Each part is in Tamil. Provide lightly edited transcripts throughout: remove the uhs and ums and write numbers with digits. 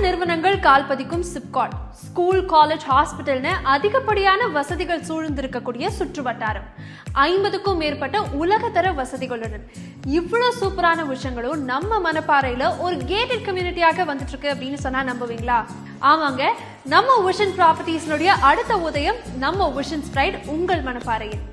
நிறுவனங்கள் கால்பதிக்கும் சிப்காட், ஸ்கூல், காலேஜ், ஹாஸ்பிட்டல்னு அதிகப்படியான வசதிகள் சூழ்ந்திருக்கக்கூடிய சுற்று வட்டாரம், 50க்கும் மேற்பட்ட உலகத்தர வசதிகளுடன் இவ்வளவு சூப்பரான விஷயங்களும் நம்ம மணப்பாறையில ஒரு கேட்டட் கம்யூனிட்டியாக வந்துட்டு இருக்கு அப்படின்னு சொன்னா நம்புவீங்களா? ஆமாங்க, நம்ம விஷன் ப்ராப்பர்ட்டிஸ்னுடைய அடுத்த உதயம் நம்ம விஷன் ஸ்ப்ரைட் உங்கள் மணப்பாறையில்.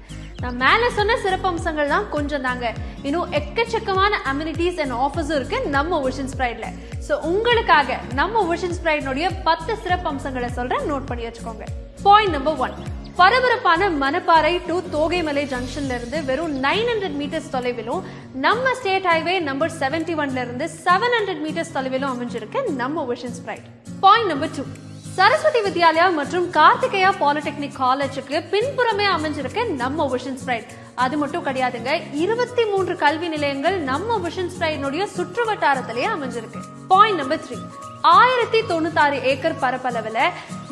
நான் மேல சொன்ன சிறப்பம்சங்கள் தான் கொஞ்சம் தாங்க, இன்னும் எக்கச்சக்கமான அம்யூனிட்டிஸ் அண்ட் ஆஃபர்ஸும் இருக்கு நம்ம விஷன் ஸ்ப்ரைட்ல. சோ உங்களுக்காக நம்ம விஷன் ஸ்ப்ரைட்னுடைய 10 சிறப்பம்சங்களை சொல்றேன், நோட் பண்ணி வச்சுக்கோங்க. பாயிண்ட் நம்பர் 1, பரபரப்பான மணப்பாறை டு தோகைமலை ஜங்ஷன்ல இருந்து வெறும் 900 மீட்டர்ஸ் தொலைவிலும், நம்ம ஸ்டேட் ஹைவே நம்பர் 71ல இருந்து 700 மீட்டர்ஸ் தொலைவிலும் அமைஞ்சிருக்கு நம்ம vision Sprite. Point number 2, Saraswathi Vidyalaya மற்றும் கார்த்திகேயா பாலிடெக்னிக் காலேஜுக்கு பின்புறமே அமைஞ்சிருக்கு நம்ம விஷன் ஸ்ப்ரைட். அது மட்டும் கிடையாதுங்க, 23 கல்வி நிலையங்கள் நம்ம விஷன் ஸ்ப்ரைட்னுடைய சுற்று வட்டாரத்திலேயே அமைஞ்சிருக்கு. பாயிண்ட் நம்பர் 3, 1096 ஏக்கர் பரப்பளவுல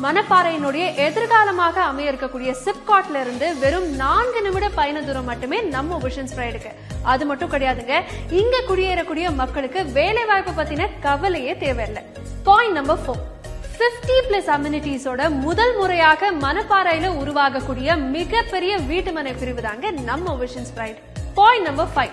மணப்பாறையினுடைய எதிர்காலமாக அமைய இருக்கக்கூடிய சிப்காட்ல இருந்து வெறும் 4 நிமிட பயண தூரம் மட்டுமே நம்ம விஷன் ஸ்ப்ரைடுக்கு. அது மட்டும் கிடையாதுங்க, இங்க குடியேறக்கூடிய மக்களுக்கு வேலை வாய்ப்பு பத்தின கவலையே தேவையில்லை. பாயிண்ட் நம்பர் 4, 50+ அம்யூனிட்டிஸோட முதல் முறையாக மணப்பாறையில உருவாகக்கூடிய மிகப்பெரிய வீட்டுமனை பிரிவு தாங்க நம்ம vision Sprite. Point number 5,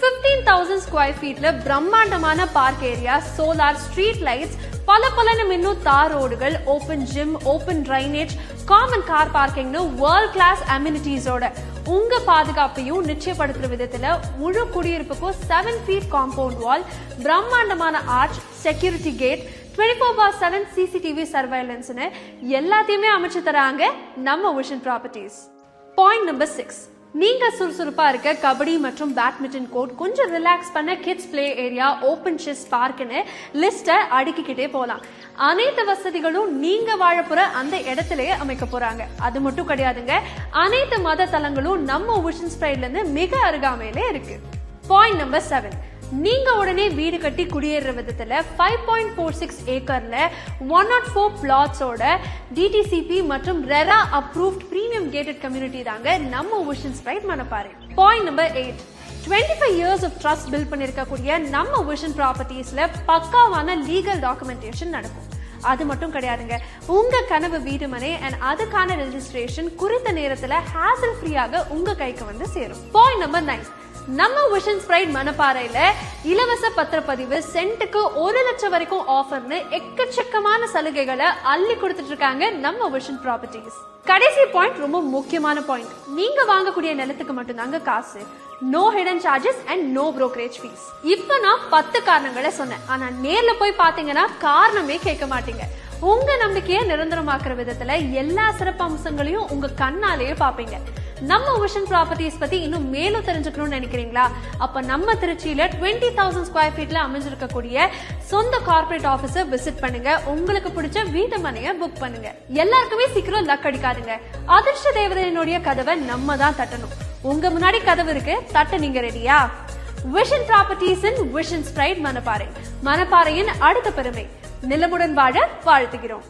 15,000 square ஃபீட்ல பிரம்மாண்டமான park area, solar, street lights, பல மின்னும் தார் ரோடுகள், open gym, open drainage, common car பார்க்கிங்னு வேர்ல்ட் கிளாஸ் அம்யூனிட்டிஸோட உங்க பாதுகாப்பையும் நிச்சயப்படுத்துற விதத்துல முழு குடியிருப்புக்கும் 7 ஃபீட் காம்பவுண்ட் வால், பிரம்மாண்டமான ஆர்ச், செக்யூரிட்டி கேட், 24/7 CCTV சர்வைலன்ஸ்னு எல்லாத்தையுமே அமைச்சு தராங்க நம்ம விஷன் ப்ராப்பர்ட்டிஸ். பாயிண்ட் நம்பர் 6, நீங்க சுறுசுறுப்பா இருக்க கபடி மற்றும் பேட்மிண்டன் கோர்ட், கொஞ்சம் ரிலாக்ஸ் பண்ண kids play area, open chess பார்க்னு லிஸ்ட அடுக்கிக்கிட்டே போலாம். அனைத்து வசதிகளும் நீங்க வாழப்புற அந்த இடத்திலேயே அமைக்க போறாங்க. அது மட்டும் கிடையாதுங்க, அனைத்து மத தலங்களும் நம்ம விஷன் ஸ்ப்ரைட்ல இருந்து மிக அருகாமையிலே இருக்கு. பாயிண்ட் நம்பர் 7, நீங்க உடனே வீடு கட்டி குடியேற விதத்துல 5.46 ஏக்கர்ல 104 பிளாட்ஸோட DTCP மற்றும் RERA approved premium gated community தாங்க நம்ம vision Sprite Manapparai. Point number 8, 25 years of trust build பண்ணிருக்கக்கூடிய நம்ம விஷன் ப்ராப்பர்ட்டிஸ்ல பக்காவான லீகல் டாக்குமெண்டேஷன் நடக்கும். அது மட்டும் கிடையாதுங்க, உங்க கனவு வீடுமனை அண்ட் அதுக்கான ரெஜிஸ்ட்ரேஷன் குறித்த நேரத்துல ஹேசல் ஃப்ரீயாக உங்க கைக்கு வந்து சேரும். பாயிண்ட் நம்பர் 9, நம்ம விஷன் ஸ்ப்ரைட் மணப்பாறையில இலவச பத்திரப்பதிவு, சென்ட்டுக்கு 1 லட்சம் வரைக்கும் ஆஃபர்னு எக்கச்சக்கமான சலுகைகளை அள்ளி கொடுத்துட்டு இருக்காங்க நம்ம விஷன் ப்ராப்பர்ட்டிஸ். கடைசி பாயிண்ட் ரொம்ப முக்கியமான பாயிண்ட், நீங்க வாங்கக்கூடிய நிலத்துக்கு மட்டும்தாங்க காசு, no hidden charges and no brokerage fees. இப்ப நான் 10 காரணங்களை சொன்னேன், ஆனா நேர்ல போய் பாத்தீங்கன்னா காரணமே கேட்க மாட்டீங்க. உங்க நம்பிக்கையை நிரந்தரமாக்குற விதத்துல எல்லா சிறப்பு அம்சங்களையும் உங்க கண்ணாலேயே பாப்பீங்க. நம்ம விஷன் ப்ராப்பர்ட்டிஸ் பத்தி இன்னும் மேலும் தெரிஞ்சுக்கணும்னு நினைக்கிறீங்களா? அப்ப நம்ம திருச்சியில 20,000 ஸ்கொயர் ஃபீட்ல அமைஞ்சிருக்கக்கூடிய சொந்த கார்பரேட் ஆபீஸை விசிட் பண்ணுங்க. உங்களுக்கு பிடிச்ச வீட்டு மனையை புக் பண்ணுங்க. எல்லாருக்குமே சீக்கிரம் லக் அடிக்காதுங்க. அதிர்ஷ்ட தேவதையினுடைய கதவை நம்ம தான் தட்டணும். உங்க முன்னாடி கதவு இருக்கு, தட்ட நீங்க ரெடியா? விஷன் ப்ராப்பர்ட்டிஸின் விஷன் ஸ்ப்ரைட் மணப்பாறை, மணப்பாறையின் அடுத்த பெருமை. நிலமுடன் வாழ வாழ்த்துகிறோம்.